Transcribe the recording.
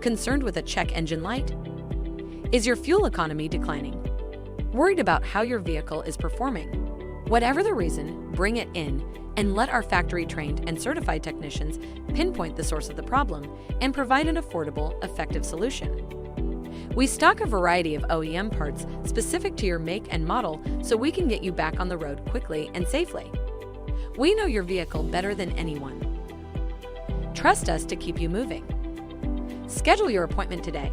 Concerned with a check engine light? Is your fuel economy declining? Worried about how your vehicle is performing? Whatever the reason, bring it in and let our factory-trained and certified technicians pinpoint the source of the problem and provide an affordable, effective solution. We stock a variety of OEM parts specific to your make and model so we can get you back on the road quickly and safely. We know your vehicle better than anyone. Trust us to keep you moving. Schedule your appointment today.